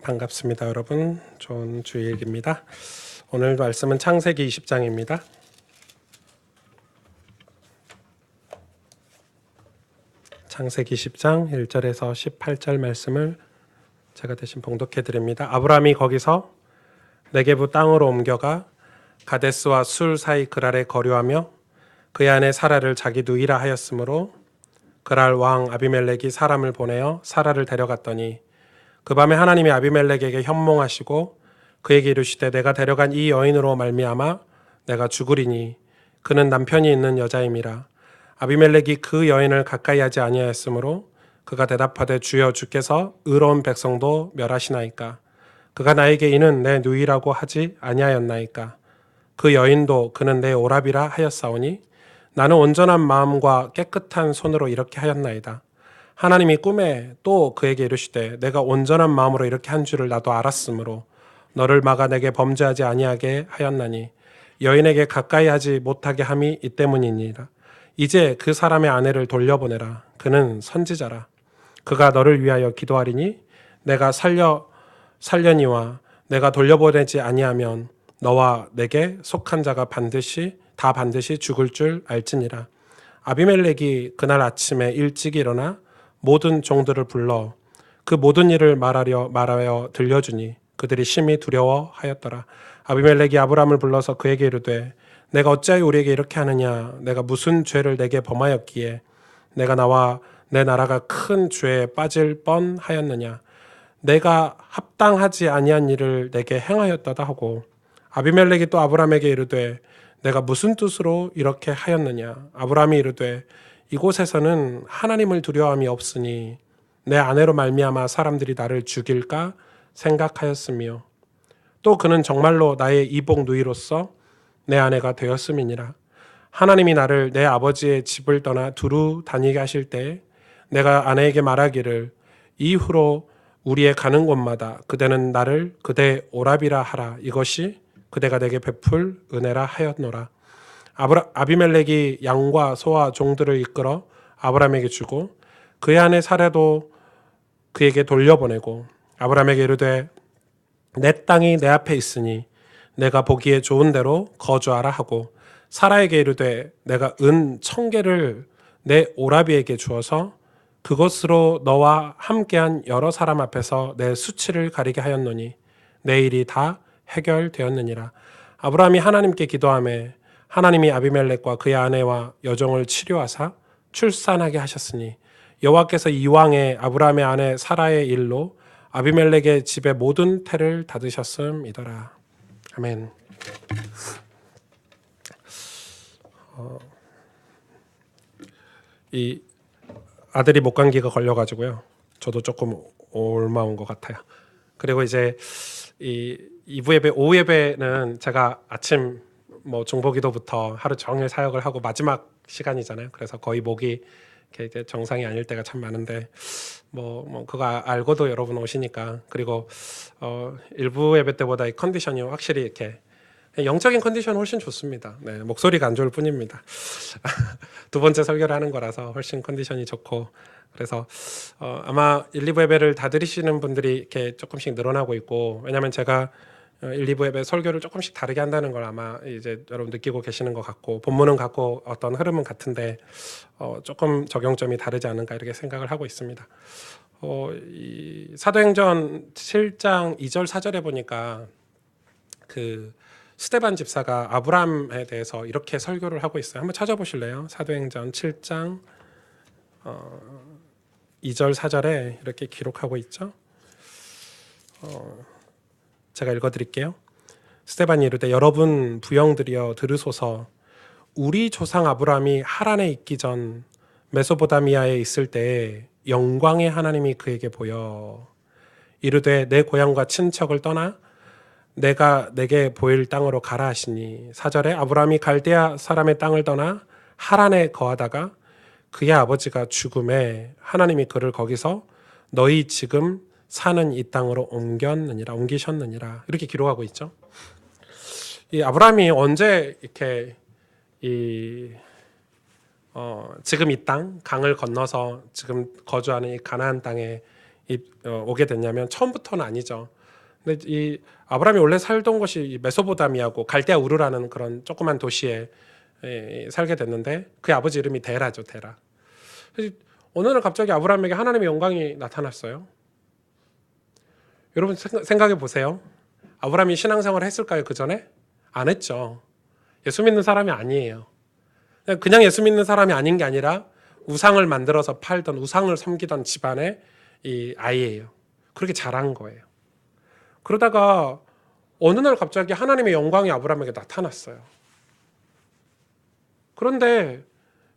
반갑습니다, 여러분. 좋은 주일입니다. 오늘 말씀은 창세기 20장입니다. 창세기 10장 1절에서 18절 말씀을 제가 대신 봉독해 드립니다. 아브라함이 거기서 네게부 땅으로 옮겨가 가데스와 술 사이 그랄에 거류하며 그의 아내 사라를 자기 누이라 하였으므로 그랄 왕 아비멜렉이 사람을 보내어 사라를 데려갔더니 그 밤에 하나님이 아비멜렉에게 현몽하시고 그에게 이르시되 내가 데려간 이 여인으로 말미암아 내가 죽으리니 그는 남편이 있는 여자임이라. 아비멜렉이 그 여인을 가까이 하지 아니하였으므로 그가 대답하되 주여 주께서 의로운 백성도 멸하시나이까. 그가 나에게 이는 내 누이라고 하지 아니하였나이까. 그 여인도 그는 내 오라비라 하였사오니 나는 온전한 마음과 깨끗한 손으로 이렇게 하였나이다. 하나님이 꿈에 또 그에게 이르시되 내가 온전한 마음으로 이렇게 한 줄을 나도 알았으므로 너를 막아 내게 범죄하지 아니하게 하였나니 여인에게 가까이 하지 못하게 함이 이 때문이니라. 이제 그 사람의 아내를 돌려보내라. 그는 선지자라. 그가 너를 위하여 기도하리니 내가 살려니와 내가 돌려보내지 아니하면 너와 내게 속한 자가 반드시 죽을 줄 알지니라. 아비멜렉이 그날 아침에 일찍 일어나 모든 종들을 불러 그 모든 일을 말하여 들려주니 그들이 심히 두려워하였더라. 아비멜렉이 아브람을 불러서 그에게 이르되 내가 어찌하여 우리에게 이렇게 하느냐. 내가 무슨 죄를 내게 범하였기에 내가 나와 내 나라가 큰 죄에 빠질 뻔하였느냐. 내가 합당하지 아니한 일을 내게 행하였다다 하고 아비멜렉이 또 아브람에게 이르되 내가 무슨 뜻으로 이렇게 하였느냐. 아브람이 이르되 이곳에서는 하나님을 두려워함이 없으니 내 아내로 말미암아 사람들이 나를 죽일까 생각하였으며 또 그는 정말로 나의 이복 누이로서 내 아내가 되었음이니라. 하나님이 나를 내 아버지의 집을 떠나 두루 다니게 하실 때에 내가 아내에게 말하기를 이후로 우리의 가는 곳마다 그대는 나를 그대 오라비라 하라. 이것이 그대가 내게 베풀 은혜라 하였노라. 아비멜렉이 양과 소와 종들을 이끌어 아브람에게 주고 그의 아내 사라도 그에게 돌려보내고 아브람에게 이르되 내 땅이 내 앞에 있으니 내가 보기에 좋은 대로 거주하라 하고 사라에게 이르되 내가 은 1000개를 내 오라비에게 주어서 그것으로 너와 함께한 여러 사람 앞에서 내 수치를 가리게 하였노니 내 일이 다 해결되었느니라. 아브라함이 하나님께 기도하매 하나님이 아비멜렉과 그의 아내와 여종을 치료하사 출산하게 하셨으니 여호와께서 이왕에 아브라함의 아내 사라의 일로 아비멜렉의 집의 모든 태를 닫으셨음이더라. 아멘. 이 아들이 목감기가 걸려가지고요. 저도 조금 옮아온 것 같아요. 그리고 이제 이 2부 예배, 오후 예배는 제가 아침 중보기도부터 하루 종일 사역을 하고 마지막 시간이잖아요. 그래서 거의 목이 이렇게 정상이 아닐 때가 참 많은데 그거 알고도 여러분 오시니까. 그리고 일부 예배 때보다 이 컨디션이 확실히 이렇게 영적인 컨디션은 훨씬 좋습니다. 네, 목소리가 안 좋을 뿐입니다. 두 번째 설교를 하는 거라서 훨씬 컨디션이 좋고 그래서 아마 1, 2부 예배를 다 들으시는 분들이 이렇게 조금씩 늘어나고 있고 왜냐하면 제가 1, 2부 예배 설교를 조금씩 다르게 한다는 걸 아마 이제 여러분 느끼고 계시는 것 같고 본문은 같고 어떤 흐름은 같은데 조금 적용점이 다르지 않은가 이렇게 생각을 하고 있습니다. 이 사도행전 7장 2절 4절에 보니까 그 스데반 집사가 아브람에 대해서 이렇게 설교를 하고 있어요. 한번 찾아보실래요? 사도행전 7장 2절 4절에 이렇게 기록하고 있죠. 제가 읽어드릴게요. 스데반이 이르되 여러분 부영들이여 들으소서. 우리 조상 아브람이 하란에 있기 전 메소포타미아에 있을 때에 영광의 하나님이 그에게 보여 이르되 내 고향과 친척을 떠나 내가 내게 보일 땅으로 가라 하시니 4절에 아브람이 갈대아 사람의 땅을 떠나 하란에 거하다가 그의 아버지가 죽음에 하나님이 그를 거기서 너희 지금 사는 이 땅으로 옮기셨느니라 이렇게 기록하고 있죠. 이 아브라함이 언제 이렇게 지금 이 땅 강을 건너서 지금 거주하는 이 가나안 땅에 오게 됐냐면 처음부터는 아니죠. 근데 이 아브라함이 원래 살던 곳이 이 메소포타미아고 갈대아 우르라는 그런 조그만 도시에 살게 됐는데 그 아버지 이름이 데라죠, 데라. 그래서 어느 날 갑자기 아브라함에게 하나님의 영광이 나타났어요. 여러분 생각해 보세요. 아브라함이 신앙생활을 했을까요? 그 전에? 안 했죠. 예수 믿는 사람이 아니에요. 그냥 예수 믿는 사람이 아닌 게 아니라 우상을 만들어서 팔던, 우상을 섬기던 집안의 이 아이예요. 그렇게 자란 거예요. 그러다가 어느 날 갑자기 하나님의 영광이 아브라함에게 나타났어요. 그런데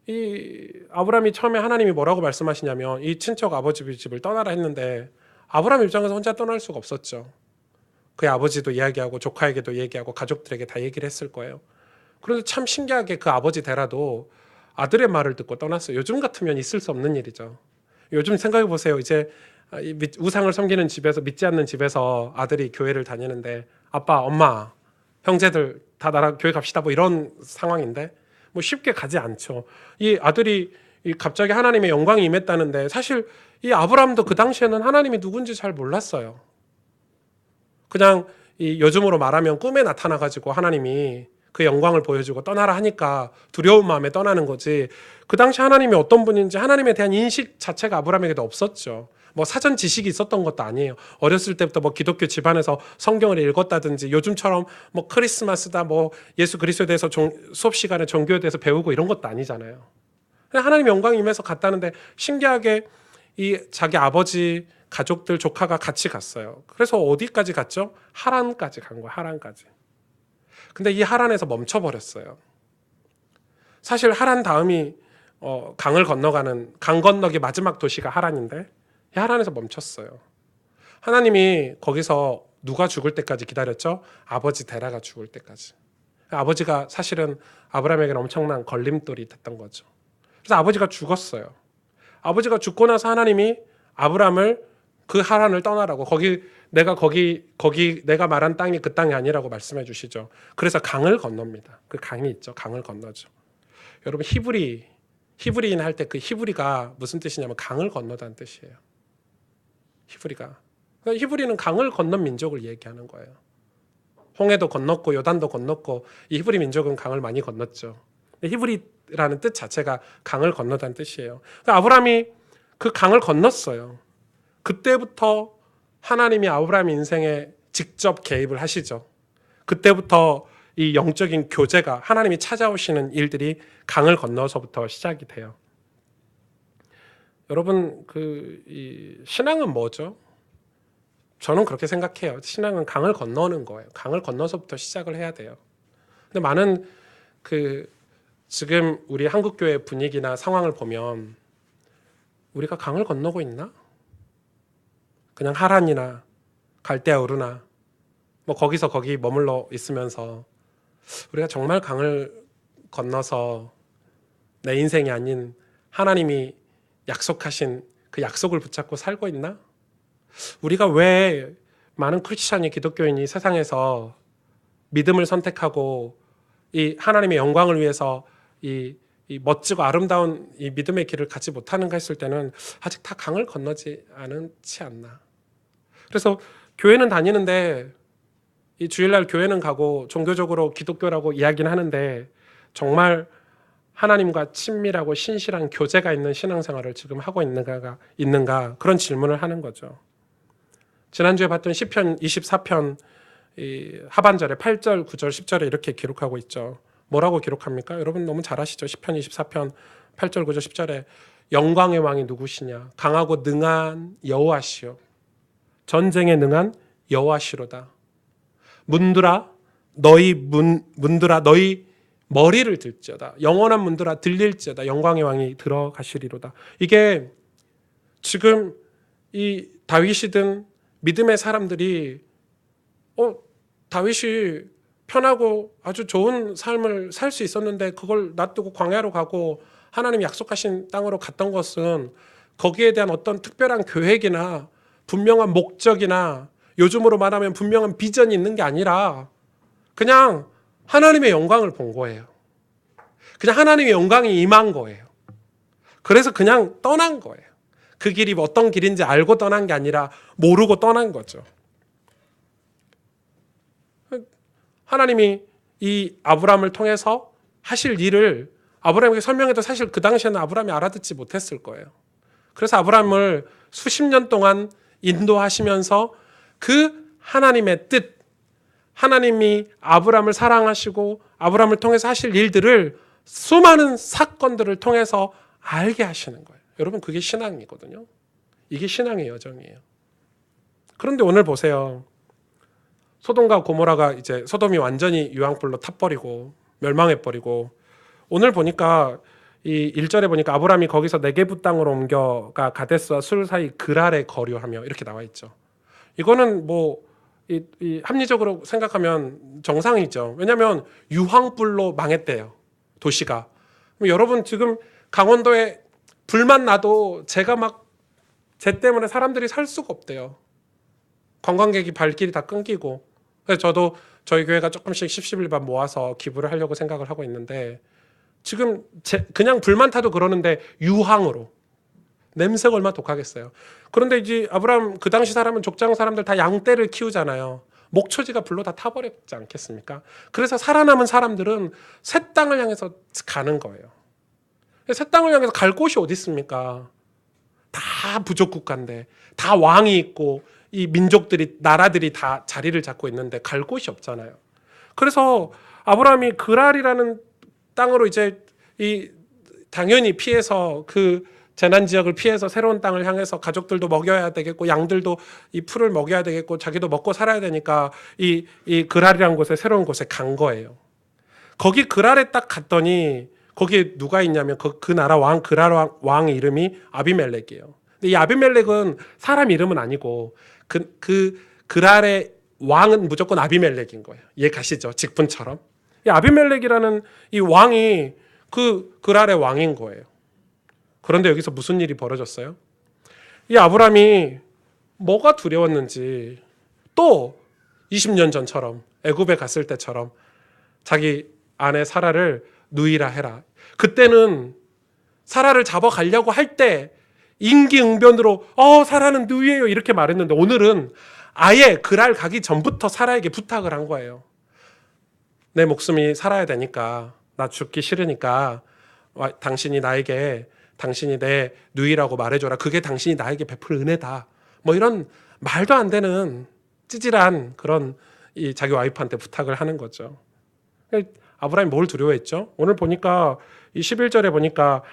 이 아브라함이 처음에 하나님이 뭐라고 말씀하시냐면 이 친척 아버지 집을 떠나라 했는데 아브라함 입장에서 혼자 떠날 수가 없었죠. 그의 아버지도 이야기하고 조카에게도 얘기하고 가족들에게 다 얘기를 했을 거예요. 그런데 참 신기하게 그 아버지 데라도 아들의 말을 듣고 떠났어요. 요즘 같으면 있을 수 없는 일이죠. 요즘 생각해 보세요. 이제 우상을 섬기는 집에서, 믿지 않는 집에서 아들이 교회를 다니는데 아빠, 엄마, 형제들 다 나랑 교회 갑시다 뭐 이런 상황인데 뭐 쉽게 가지 않죠. 이 아들이 갑자기 하나님의 영광이 임했다는데 사실 이 아브라함도 그 당시에는 하나님이 누군지 잘 몰랐어요. 그냥 이 요즘으로 말하면 꿈에 나타나 가지고 하나님이 그 영광을 보여주고 떠나라 하니까 두려운 마음에 떠나는 거지. 그 당시 하나님이 어떤 분인지 하나님에 대한 인식 자체가 아브라함에게도 없었죠. 뭐 사전 지식이 있었던 것도 아니에요. 어렸을 때부터 뭐 기독교 집안에서 성경을 읽었다든지 요즘처럼 뭐 크리스마스다 뭐 예수 그리스도에 대해서 수업 시간에 종교에 대해서 배우고 이런 것도 아니잖아요. 하나님 영광이 임해서 갔다는데 신기하게 이 자기 아버지 가족들 조카가 같이 갔어요. 그래서 어디까지 갔죠? 하란까지 간 거예요. 하란까지. 근데 이 하란에서 멈춰버렸어요. 사실 하란 다음이 강을 건너가는 강 건너기 마지막 도시가 하란인데 이 하란에서 멈췄어요. 하나님이 거기서 누가 죽을 때까지 기다렸죠? 아버지 데라가 죽을 때까지. 아버지가 사실은 아브라함에게는 엄청난 걸림돌이 됐던 거죠. 그래서 아버지가 죽었어요. 아버지가 죽고 나서 하나님이 아브라함을 그 하란을 떠나라고 거기 내가 말한 땅이 그 땅이 아니라고 말씀해 주시죠. 그래서 강을 건넙니다. 그 강이 있죠. 강을 건너죠. 여러분 히브리인 할 때 그 히브리가 무슨 뜻이냐면 강을 건너다는 뜻이에요. 히브리가. 그러니까 히브리는 강을 건넌 민족을 얘기하는 거예요. 홍해도 건넜고 요단도 건넜고 이 히브리 민족은 강을 많이 건넜죠. 히브리라는 뜻 자체가 강을 건너다는 뜻이에요. 그러니까 아브라함이 그 강을 건넜어요. 그때부터 하나님이 아브라함 인생에 직접 개입을 하시죠. 그때부터 이 영적인 교제가 하나님이 찾아오시는 일들이 강을 건너서부터 시작이 돼요. 여러분 이 신앙은 뭐죠? 저는 그렇게 생각해요. 신앙은 강을 건너는 거예요. 강을 건너서부터 시작을 해야 돼요. 근데 많은 지금 우리 한국 교회 분위기나 상황을 보면 우리가 강을 건너고 있나? 그냥 하란이나 갈대아 우르나 뭐 거기서 거기 머물러 있으면서 우리가 정말 강을 건너서 내 인생이 아닌 하나님이 약속하신 그 약속을 붙잡고 살고 있나? 우리가 왜 많은 크리스찬이 기독교인이 세상에서 믿음을 선택하고 이 하나님의 영광을 위해서 이 멋지고 아름다운 이 믿음의 길을 가지 못하는가 했을 때는 아직 다 강을 건너지 않지 않나. 그래서 교회는 다니는데 이 주일날 교회는 가고 종교적으로 기독교라고 이야기는 하는데 정말 하나님과 친밀하고 신실한 교제가 있는 신앙생활을 지금 하고 있는가 그런 질문을 하는 거죠. 지난주에 봤던 시편 24편 이 하반절에 8절, 9절, 10절에 이렇게 기록하고 있죠. 뭐라고 기록합니까? 여러분 너무 잘 아시죠? 시편 24편 8절, 9절, 10절에 영광의 왕이 누구시냐? 강하고 능한 여호와시요 전쟁에 능한 여호와시로다. 문들아 너희 머리를 들지어다. 영원한 문들아 들릴지어다. 영광의 왕이 들어가시리로다. 이게 지금 이 다윗이든 믿음의 사람들이 다윗이 편하고 아주 좋은 삶을 살 수 있었는데 그걸 놔두고 광야로 가고 하나님이 약속하신 땅으로 갔던 것은 거기에 대한 어떤 특별한 계획이나 분명한 목적이나 요즘으로 말하면 분명한 비전이 있는 게 아니라 그냥 하나님의 영광을 본 거예요. 그냥 하나님의 영광이 임한 거예요. 그래서 그냥 떠난 거예요. 그 길이 어떤 길인지 알고 떠난 게 아니라 모르고 떠난 거죠. 하나님이 이 아브라함을 통해서 하실 일을 아브라함에게 설명해도 사실 그 당시에는 아브라함이 알아듣지 못했을 거예요. 그래서 아브라함을 수십 년 동안 인도하시면서 그 하나님의 뜻, 하나님이 아브라함을 사랑하시고 아브라함을 통해서 하실 일들을 수많은 사건들을 통해서 알게 하시는 거예요. 여러분, 그게 신앙이거든요. 이게 신앙의 여정이에요. 그런데 오늘 보세요. 소돔과 고모라가 이제 소돔이 완전히 유황불로 타버리고 멸망해버리고, 오늘 보니까 이 1절에 보니까 아브라함이 거기서 네게부 땅으로 옮겨가 가데스와 술 사이 그랄에 거류하며 이렇게 나와 있죠. 이거는 뭐 이 합리적으로 생각하면 정상이죠. 왜냐하면 유황불로 망했대요, 도시가. 여러분, 지금 강원도에 불만 나도 제가 막 쟤 때문에 사람들이 살 수가 없대요. 관광객이 발길이 다 끊기고. 그래서 저도 저희 교회가 조금씩 십시일반 모아서 기부를 하려고 생각을 하고 있는데, 지금 그냥 불만 타도 그러는데 유황으로 냄새가 얼마나 독하겠어요. 그런데 이제 아브라함 그 당시 사람은 족장 사람들 다 양떼를 키우잖아요. 목초지가 불로 다 타버렸지 않겠습니까? 그래서 살아남은 사람들은 새 땅을 향해서 가는 거예요. 새 땅을 향해서 갈 곳이 어디 있습니까? 다 부족 국가인데, 다 왕이 있고 이 민족들이, 나라들이 다 자리를 잡고 있는데 갈 곳이 없잖아요. 그래서 아브라함이 그랄이라는 땅으로 이제 당연히 피해서 그 재난 지역을 피해서 새로운 땅을 향해서 가족들도 먹여야 되겠고 양들도 이 풀을 먹여야 되겠고 자기도 먹고 살아야 되니까 이 그랄이라는 곳에, 새로운 곳에 간 거예요. 거기 그랄에 딱 갔더니 거기에 누가 있냐면 그 나라 왕, 그랄 왕 이름이 아비멜렉이에요. 근데 이 아비멜렉은 사람 이름은 아니고 그 그랄의 왕은 무조건 아비멜렉인 거예요. 이해 가시죠? 직분처럼. 이 아비멜렉이라는 이 왕이 그 그랄의 왕인 거예요. 그런데 여기서 무슨 일이 벌어졌어요? 이 아브라함이 뭐가 두려웠는지 또 20년 전처럼 애굽에 갔을 때처럼 자기 아내 사라를 누이라 해라. 그때는 사라를 잡아가려고 할 때 임기응변으로 사라는 누이예요 이렇게 말했는데, 오늘은 아예 그랄 가기 전부터 사라에게 부탁을 한 거예요. 내 목숨이 살아야 되니까, 나 죽기 싫으니까 당신이 내 누이라고 말해줘라. 그게 당신이 나에게 베풀 은혜다. 뭐 이런 말도 안 되는 찌질한 그런 자기 와이프한테 부탁을 하는 거죠. 아브라함이 뭘 두려워했죠? 오늘 보니까 이 11절에 보니까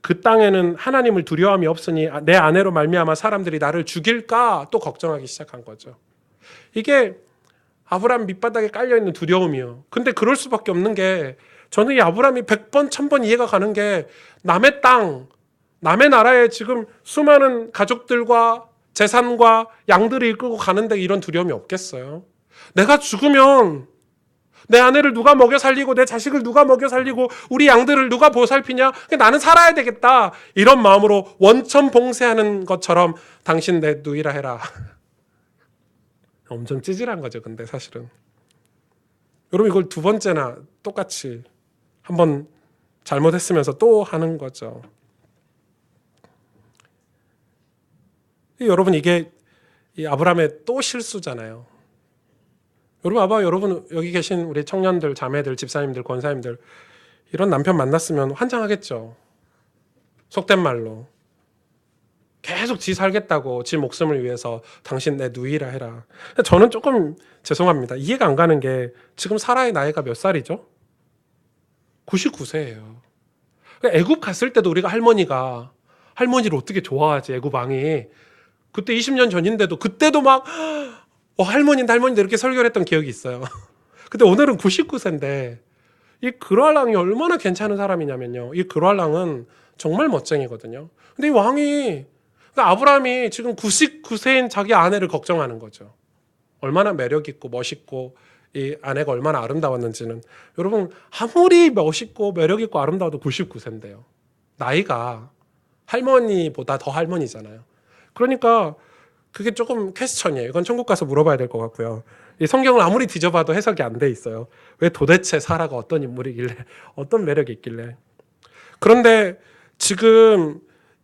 그 땅에는 하나님을 두려움이 없으니 내 아내로 말미암아 사람들이 나를 죽일까 또 걱정하기 시작한 거죠. 이게 아브라함 밑바닥에 깔려있는 두려움이요. 근데 그럴 수밖에 없는 게, 저는 이 아브라함이 100번 1000번 이해가 가는 게, 남의 땅, 남의 나라에 지금 수많은 가족들과 재산과 양들을 이끌고 가는데 이런 두려움이 없겠어요? 내가 죽으면 내 아내를 누가 먹여 살리고 내 자식을 누가 먹여 살리고 우리 양들을 누가 보살피냐? 나는 살아야 되겠다. 이런 마음으로 원천 봉쇄하는 것처럼 당신 내 누이라 해라. 엄청 찌질한 거죠. 근데 사실은 여러분, 이걸 두 번째나 똑같이 한번 잘못했으면서 또 하는 거죠. 여러분, 이게 이 아브라함의 또 실수잖아요. 여러분, 아마 여러분 여기 계신 우리 청년들, 자매들, 집사님들, 권사님들 이런 남편 만났으면 환장하겠죠. 속된 말로 계속 지 살겠다고, 지 목숨을 위해서 당신 내 누이라 해라. 저는 조금 죄송합니다. 이해가 안 가는 게, 지금 사라의 나이가 몇 살이죠? 99세예요. 애굽 갔을 때도 우리가 할머니를 어떻게 좋아하지, 애굽 왕이. 그때 20년 전인데도 그때도 막 할머니인데 이렇게 설교를 했던 기억이 있어요. 근데 오늘은 99세인데 이 그랄왕이 얼마나 괜찮은 사람이냐면요, 이 그랄왕은 정말 멋쟁이거든요. 근데 이 왕이, 그러니까 아브라함이 지금 99세인 자기 아내를 걱정하는 거죠. 얼마나 매력 있고 멋있고 이 아내가 얼마나 아름다웠는지는, 여러분, 아무리 멋있고 매력 있고 아름다워도 99세인데요. 나이가 할머니보다 더 할머니잖아요. 그러니까 그게 조금 퀘스천이에요. 이건 천국 가서 물어봐야 될 것 같고요. 이 성경을 아무리 뒤져봐도 해석이 안 돼 있어요. 왜 도대체 사라가 어떤 인물이길래, 어떤 매력이 있길래. 그런데 지금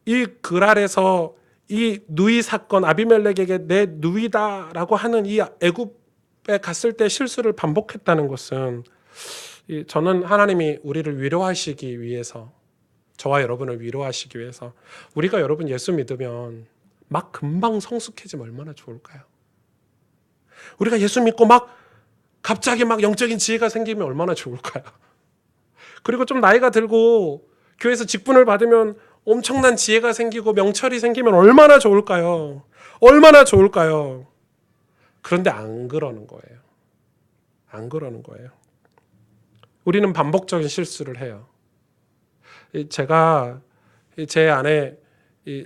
이 그랄에서 이 누이 사건, 아비멜렉에게 내 누이다라고 하는 이 애굽에 갔을 때 실수를 반복했다는 것은, 저는 하나님이 우리를 위로하시기 위해서, 저와 여러분을 위로하시기 위해서, 우리가 여러분 예수 믿으면 막 금방 성숙해지면 얼마나 좋을까요? 우리가 예수 믿고 막 갑자기 막 영적인 지혜가 생기면 얼마나 좋을까요? 그리고 좀 나이가 들고 교회에서 직분을 받으면 엄청난 지혜가 생기고 명철이 생기면 얼마나 좋을까요? 얼마나 좋을까요? 그런데 안 그러는 거예요. 안 그러는 거예요. 우리는 반복적인 실수를 해요. 제가 제 안에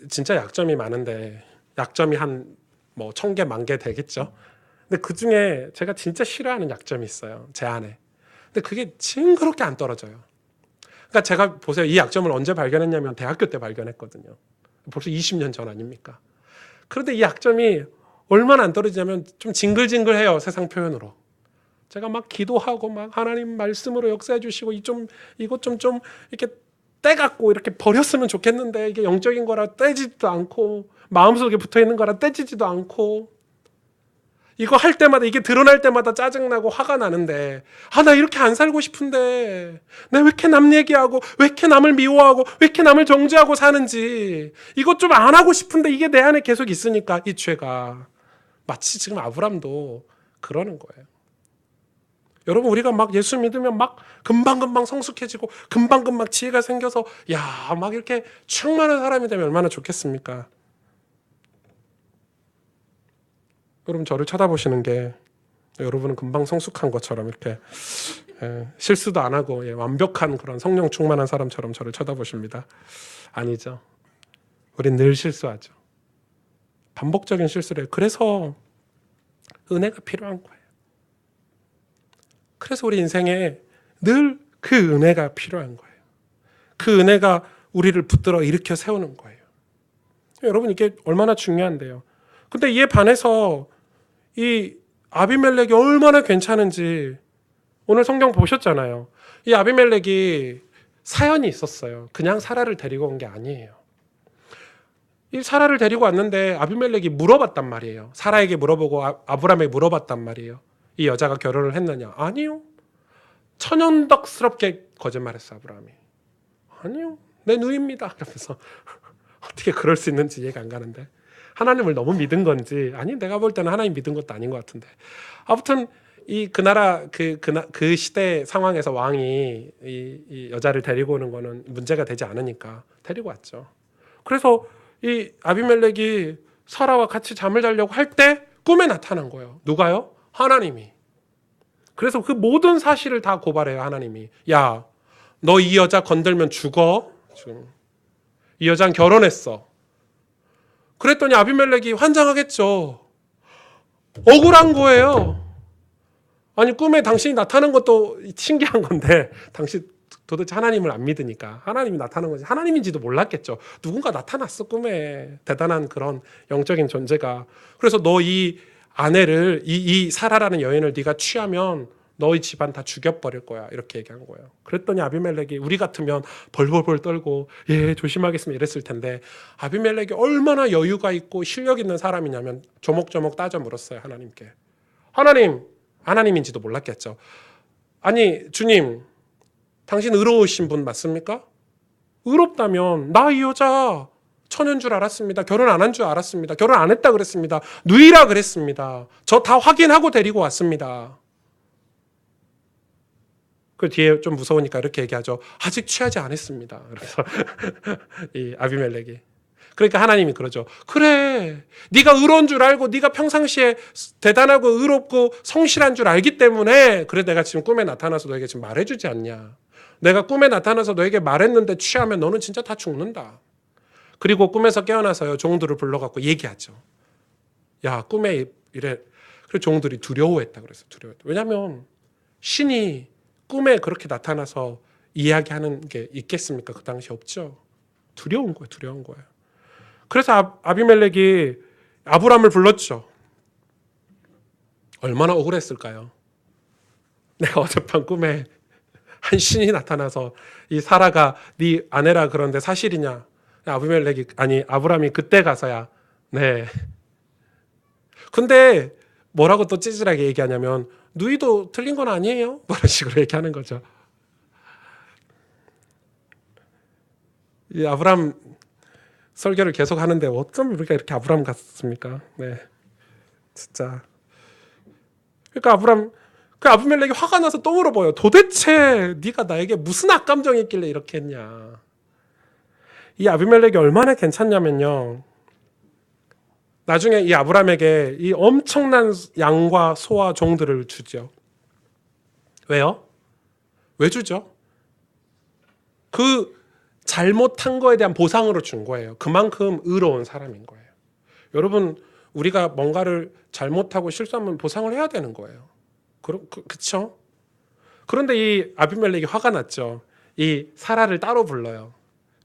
진짜 약점이 많은데, 약점이 한 1000개, 10,000개 되겠죠. 근데 그 중에 제가 진짜 싫어하는 약점이 있어요, 제 안에. 근데 그게 징그럽게 안 떨어져요. 그러니까 제가 보세요, 이 약점을 언제 발견했냐면 대학교 때 발견했거든요. 벌써 20년 전 아닙니까? 그런데 이 약점이 얼마나 안 떨어지냐면 좀 징글징글해요, 세상 표현으로. 제가 막 기도하고 막 하나님 말씀으로 역사해 주시고 이것 좀 이렇게 떼갖고 이렇게 버렸으면 좋겠는데, 이게 영적인 거라 떼지도 않고 마음속에 붙어 있는 거라 떼지지도 않고, 이거 할 때마다, 이게 드러날 때마다 짜증나고 화가 나는데, 나 이렇게 안 살고 싶은데, 내가 왜 이렇게 남 얘기하고, 왜 이렇게 남을 미워하고, 왜 이렇게 남을 정죄하고 사는지, 이것 좀 안 하고 싶은데 이게 내 안에 계속 있으니까, 이 죄가. 마치 지금 아브람도 그러는 거예요. 여러분, 우리가 막 예수 믿으면 막 금방금방 성숙해지고 금방금방 지혜가 생겨서 막 이렇게 충만한 사람이 되면 얼마나 좋겠습니까? 여러분, 저를 쳐다보시는 게 여러분은 금방 성숙한 것처럼 이렇게 실수도 안 하고 완벽한 그런 성령 충만한 사람처럼 저를 쳐다보십니다. 아니죠. 우린 늘 실수하죠. 반복적인 실수를 해요. 그래서 은혜가 필요한 거예요. 그래서 우리 인생에 늘 그 은혜가 필요한 거예요. 그 은혜가 우리를 붙들어 일으켜 세우는 거예요. 여러분, 이게 얼마나 중요한데요. 근데 이에 반해서 이 아비멜렉이 얼마나 괜찮은지 오늘 성경 보셨잖아요. 이 아비멜렉이 사연이 있었어요. 그냥 사라를 데리고 온 게 아니에요. 이 사라를 데리고 왔는데 아비멜렉이 물어봤단 말이에요. 사라에게 물어보고 아브람에게 물어봤단 말이에요. 이 여자가 결혼을 했느냐? 아니요. 천연덕스럽게 거짓말했어, 아브라함이. 아니요, 내 누이입니다. 그러면서 어떻게 그럴 수 있는지 이해가 안 가는데, 하나님을 너무 믿은 건지, 아니 내가 볼 때는 하나님 믿은 것도 아닌 것 같은데, 아무튼 그 나라 그 시대 상황에서 왕이 이 여자를 데리고 오는 거는 문제가 되지 않으니까 데리고 왔죠. 그래서 이 아비멜렉이 사라와 같이 잠을 자려고 할 때 꿈에 나타난 거예요. 누가요? 하나님이. 그래서 그 모든 사실을 다 고발해요, 하나님이. 야, 너 이 여자 건들면 죽어. 지금 이 여자는 결혼했어. 그랬더니 아비멜렉이 환장하겠죠. 억울한 거예요. 아니, 꿈에 당신이 나타난 것도 신기한 건데, 당신 도대체 하나님을 안 믿으니까 하나님이 나타난 건지, 하나님인지도 몰랐겠죠. 누군가 나타났어, 꿈에. 대단한 그런 영적인 존재가. 그래서 너 이 아내를, 이 사라라는 여인을 네가 취하면 너희 집안 다 죽여버릴 거야, 이렇게 얘기한 거예요. 그랬더니 아비멜렉이, 우리 같으면 벌벌벌 떨고 조심하겠습니다 이랬을 텐데, 아비멜렉이 얼마나 여유가 있고 실력 있는 사람이냐면 조목조목 따져 물었어요, 하나님께. 하나님인지도 몰랐겠죠. 아니, 주님, 당신 의로우신 분 맞습니까? 의롭다면 나 이 여자 처녀인 줄 알았습니다. 결혼 안 한 줄 알았습니다. 결혼 안 했다 그랬습니다. 누이라 그랬습니다. 저 다 확인하고 데리고 왔습니다. 그 뒤에 좀 무서우니까 이렇게 얘기하죠. 아직 취하지 않았습니다. 그래서 이 아비멜렉이. 그러니까 하나님이 그러죠. 그래, 네가 의로운 줄 알고 네가 평상시에 대단하고 의롭고 성실한 줄 알기 때문에 그래 내가 지금 꿈에 나타나서 너에게 지금 말해주지 않냐. 내가 꿈에 나타나서 너에게 말했는데 취하면 너는 진짜 다 죽는다. 그리고 꿈에서 깨어나서요, 종들을 불러갖고 얘기하죠. 야, 꿈에 이래. 그래서 종들이 두려워했다 그랬어요. 두려워했다. 왜냐하면 신이 꿈에 그렇게 나타나서 이야기하는 게 있겠습니까? 그 당시 없죠. 두려운 거예요. 두려운 거예요. 그래서 아비멜렉이 아브람을 불렀죠. 얼마나 억울했을까요? 내가 어젯밤 꿈에 한 신이 나타나서 이 사라가 네 아내라 그러는데 사실이냐? 아브라함이 그때 가서야. 네. 근데 뭐라고 또 찌질하게 얘기하냐면 누이도 틀린 건 아니에요. 뭐 이런 식으로 얘기하는 거죠. 이 아브라함 설교를 계속 하는데 어쩜 우리가 이렇게 아브라함 같습니까? 네, 진짜. 그러니까 그 아비멜렉이 화가 나서 또 물어봐요. 도대체 네가 나에게 무슨 악감정이 있길래 이렇게 했냐? 이 아비멜렉이 얼마나 괜찮냐면요. 나중에 이 아브라함에게 이 엄청난 양과 소와 종들을 주죠. 왜요? 왜 주죠? 그 잘못한 거에 대한 보상으로 준 거예요. 그만큼 의로운 사람인 거예요. 여러분, 우리가 뭔가를 잘못하고 실수하면 보상을 해야 되는 거예요. 그쵸? 그런데 이 아비멜렉이 화가 났죠. 이 사라를 따로 불러요.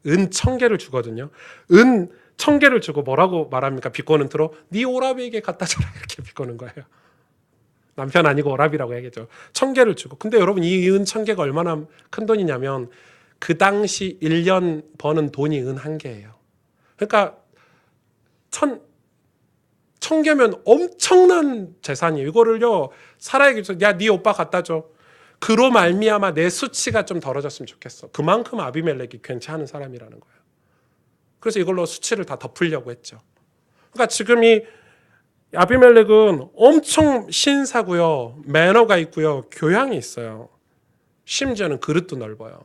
은 1000개를 주거든요. 은 1000개를 주고 뭐라고 말합니까? 비꼬는 투로 네 오라비에게 갖다 줘라 이렇게 비꼬는 거예요. 남편 아니고 오라비라고 얘기죠. 1000개를 주고. 근데 여러분 이 은 1000개가 얼마나 큰 돈이냐면 그 당시 1년 버는 돈이 은 1개예요. 그러니까 1000개면 엄청난 재산이에요. 이거를요 사라에게 줘서 야, 네 오빠 갖다 줘. 그로 말미암아 내 수치가 좀 덜어졌으면 좋겠어. 그만큼 아비멜렉이 괜찮은 사람이라는 거예요. 그래서 이걸로 수치를 다 덮으려고 했죠. 그러니까 지금 이 아비멜렉은 엄청 신사고요. 매너가 있고요. 교양이 있어요. 심지어는 그릇도 넓어요.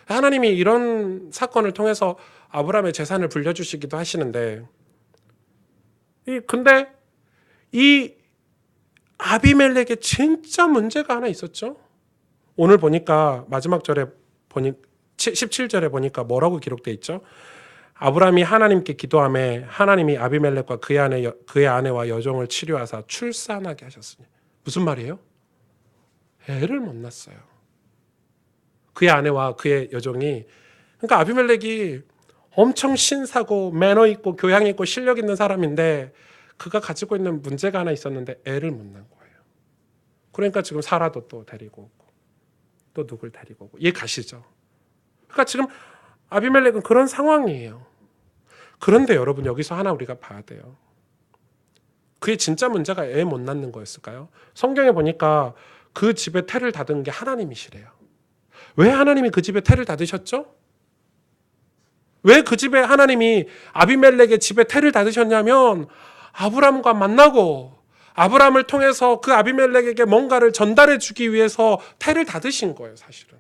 하나님이 이런 사건을 통해서 아브라함의 재산을 불려주시기도 하시는데 근데 이 아비멜렉에 진짜 문제가 하나 있었죠. 오늘 보니까 마지막 절에 17절에 보니까 뭐라고 기록되어 있죠? 아브라함이 하나님께 기도하며 하나님이 아비멜렉과 그의 아내와 여종을 치료하사 출산하게 하셨으니. 무슨 말이에요? 애를 못 낳았어요. 그의 아내와 그의 여종이. 그러니까 아비멜렉이 엄청 신사고 매너 있고 교양 있고 실력 있는 사람인데 그가 가지고 있는 문제가 하나 있었는데 애를 못 낳은 거예요. 그러니까 지금 사라도 또 데리고 오고 또 누굴 데리고 오고 이해 가시죠? 그러니까 지금 아비멜렉은 그런 상황이에요. 그런데 여러분 여기서 하나 우리가 봐야 돼요. 그의 진짜 문제가 애 못 낳는 거였을까요? 성경에 보니까 그 집에 태를 닫은 게 하나님이시래요. 왜 하나님이 그 집에 태를 닫으셨죠? 왜 그 집에 하나님이 아비멜렉의 집에 태를 닫으셨냐면 아브람과 만나고 아브람을 통해서 그 아비멜렉에게 뭔가를 전달해 주기 위해서 태를 닫으신 거예요, 사실은.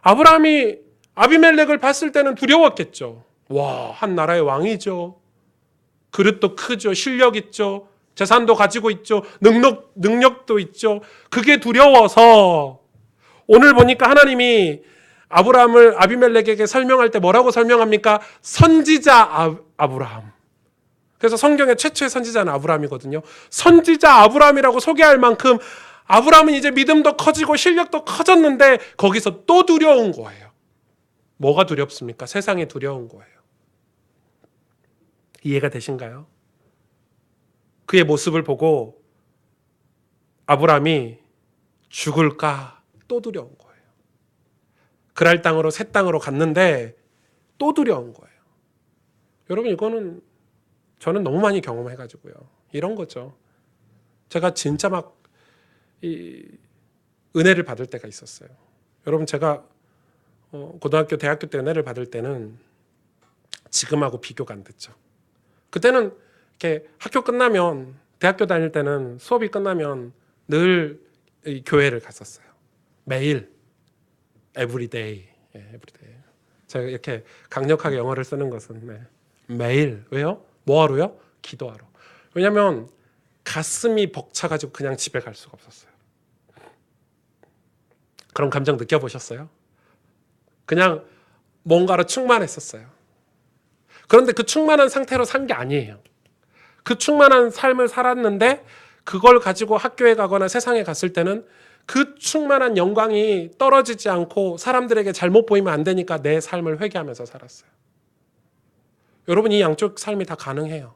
아브람이 아비멜렉을 봤을 때는 두려웠겠죠. 와, 한 나라의 왕이죠. 그릇도 크죠. 실력 있죠. 재산도 가지고 있죠. 능력도 있죠. 그게 두려워서 오늘 보니까 하나님이 아브라함을 아비멜렉에게 설명할 때 뭐라고 설명합니까? 선지자 아브라함. 그래서 성경의 최초의 선지자는 아브라함이거든요. 선지자 아브라함이라고 소개할 만큼 아브라함은 이제 믿음도 커지고 실력도 커졌는데 거기서 또 두려운 거예요. 뭐가 두렵습니까? 세상에 두려운 거예요. 이해가 되신가요? 그의 모습을 보고 아브라함이 죽을까 또 두려운 거예요. 그랄 땅으로 새 땅으로 갔는데 또 두려운 거예요. 여러분 이거는 저는 너무 많이 경험해가지고요. 이런 거죠. 제가 진짜 막 은혜를 받을 때가 있었어요. 여러분 제가 고등학교, 대학교 때 은혜를 받을 때는 지금하고 비교가 안 됐죠. 그때는 이렇게 학교 끝나면 대학교 다닐 때는 수업이 끝나면 늘 교회를 갔었어요. 매일 everyday. everyday. 제가 이렇게 강력하게 영어를 쓰는 것은 매일. 왜요? 뭐하러요? 기도하러. 왜냐하면 가슴이 벅차가지고 그냥 집에 갈 수가 없었어요. 그런 감정 느껴보셨어요? 그냥 뭔가로 충만했었어요. 그런데 그 충만한 상태로 산 게 아니에요. 그 충만한 삶을 살았는데 그걸 가지고 학교에 가거나 세상에 갔을 때는 그 충만한 영광이 떨어지지 않고 사람들에게 잘못 보이면 안 되니까 내 삶을 회개하면서 살았어요. 여러분 이 양쪽 삶이 다 가능해요.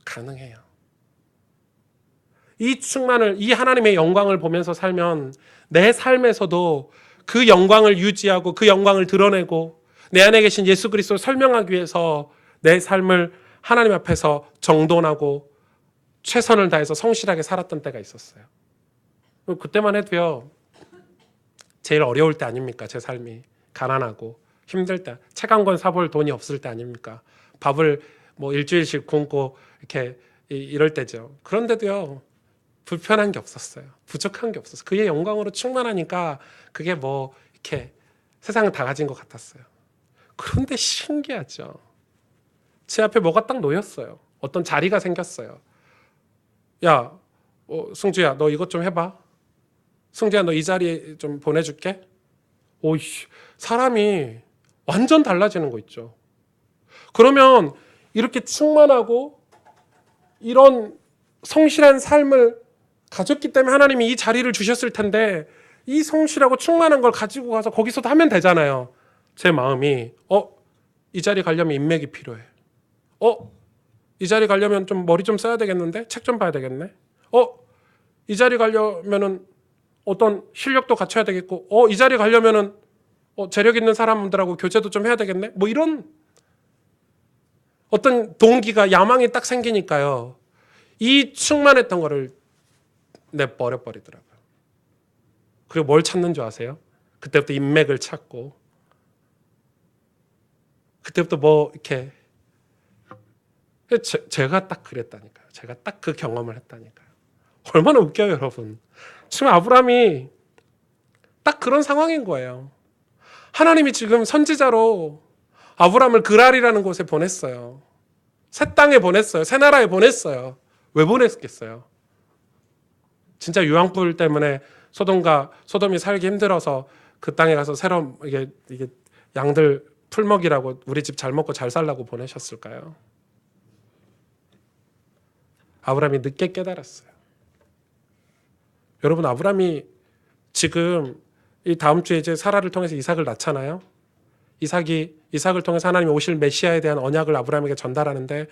가능해요. 이 하나님의 영광을 보면서 살면 내 삶에서도 그 영광을 유지하고 그 영광을 드러내고 내 안에 계신 예수 그리스도를 설명하기 위해서 내 삶을 하나님 앞에서 정돈하고 최선을 다해서 성실하게 살았던 때가 있었어요. 그때만 해도요, 제일 어려울 때 아닙니까? 제 삶이 가난하고 힘들 때, 책 한 권 사볼 돈이 없을 때 아닙니까? 밥을 뭐 일주일씩 굶고 이렇게 이럴 때죠. 그런데도요, 불편한 게 없었어요. 부족한 게 없었어요. 그의 영광으로 충만하니까 그게 뭐 이렇게 세상을 다 가진 것 같았어요. 그런데 신기하죠. 제 앞에 뭐가 딱 놓였어요. 어떤 자리가 생겼어요. 야, 승주야, 너 이것 좀 해봐. 승주야, 너 이 자리에 좀 보내줄게. 오이씨, 사람이 완전 달라지는 거 있죠. 그러면 이렇게 충만하고 이런 성실한 삶을 가졌기 때문에 하나님이 이 자리를 주셨을 텐데 이 성실하고 충만한 걸 가지고 가서 거기서도 하면 되잖아요. 제 마음이 이 자리 가려면 인맥이 필요해. 이 자리 가려면 좀 머리 좀 써야 되겠는데? 책 좀 봐야 되겠네? 이 자리 가려면은 어떤 실력도 갖춰야 되겠고 이 자리 가려면은 재력 있는 사람들하고 교제도 좀 해야 되겠네? 뭐 이런 어떤 동기가 야망이 딱 생기니까요. 이 충만했던 거를 내버려버리더라고요. 그리고 뭘 찾는 줄 아세요? 그때부터 인맥을 찾고 그때부터 뭐 이렇게 제가 딱 그랬다니까요. 제가 딱 그 경험을 했다니까요. 얼마나 웃겨요, 여러분. 지금 아브라함이 딱 그런 상황인 거예요. 하나님이 지금 선지자로 아브라함을 그랄이라는 곳에 보냈어요. 새 땅에 보냈어요. 새 나라에 보냈어요. 왜 보냈겠어요? 진짜 유황불 때문에 소돔이 살기 힘들어서 그 땅에 가서 새로 이게 양들 풀 먹이라고 우리 집 잘 먹고 잘 살라고 보내셨을까요? 아브라함이 늦게 깨달았어요. 여러분, 아브라함이 지금 이 다음 주에 이제 사라를 통해서 이삭을 낳잖아요. 이삭을 통해서 하나님이 오실 메시아에 대한 언약을 아브라함에게 전달하는데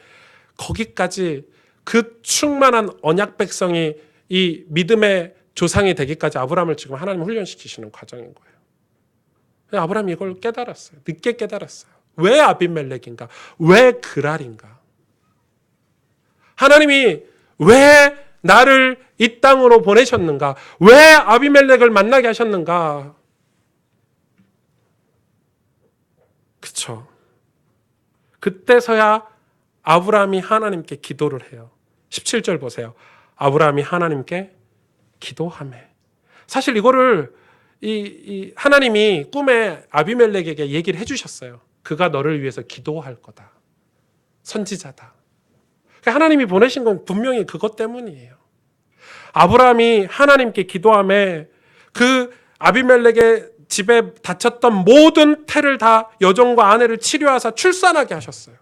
거기까지 그 충만한 언약 백성이 이 믿음의 조상이 되기까지 아브라함을 지금 하나님 훈련시키시는 과정인 거예요. 아브라함이 이걸 깨달았어요. 늦게 깨달았어요. 왜 아비멜렉인가? 왜 그랄인가? 하나님이 왜 나를 이 땅으로 보내셨는가? 왜 아비멜렉을 만나게 하셨는가? 그쵸. 그때서야 아브라함이 하나님께 기도를 해요. 17절 보세요. 아브라함이 하나님께 기도하매. 사실 이거를 이 하나님이 꿈에 아비멜렉에게 얘기를 해주셨어요. 그가 너를 위해서 기도할 거다. 선지자다. 하나님이 보내신 건 분명히 그것 때문이에요. 아브라함이 하나님께 기도하며 그 아비멜렉의 집에 닫혔던 모든 태를 다 여종과 아내를 치료하사 출산하게 하셨어요.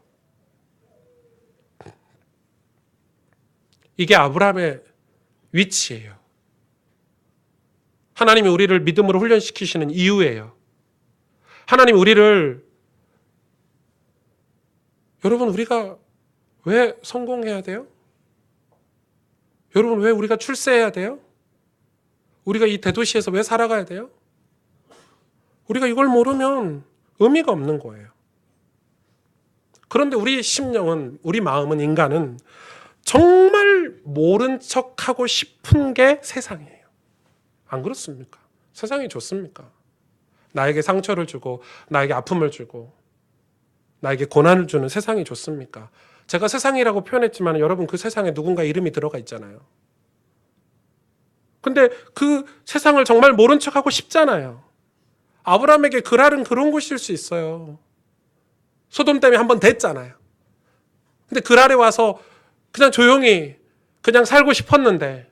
이게 아브라함의 위치예요. 하나님이 우리를 믿음으로 훈련시키시는 이유예요. 하나님 우리를 여러분 우리가 왜 성공해야 돼요? 여러분 왜 우리가 출세해야 돼요? 우리가 이 대도시에서 왜 살아가야 돼요? 우리가 이걸 모르면 의미가 없는 거예요. 그런데 우리 심령은, 우리 마음은, 인간은 정말 모른 척하고 싶은 게 세상이에요. 안 그렇습니까? 세상이 좋습니까? 나에게 상처를 주고 나에게 아픔을 주고 나에게 고난을 주는 세상이 좋습니까? 제가 세상이라고 표현했지만 여러분 그 세상에 누군가 이름이 들어가 있잖아요. 근데 그 세상을 정말 모른 척하고 싶잖아요. 아브라함에게 그랄은 그런 곳일 수 있어요. 소돔 때문에 한번 됐잖아요. 근데 그랄에 와서 그냥 조용히 그냥 살고 싶었는데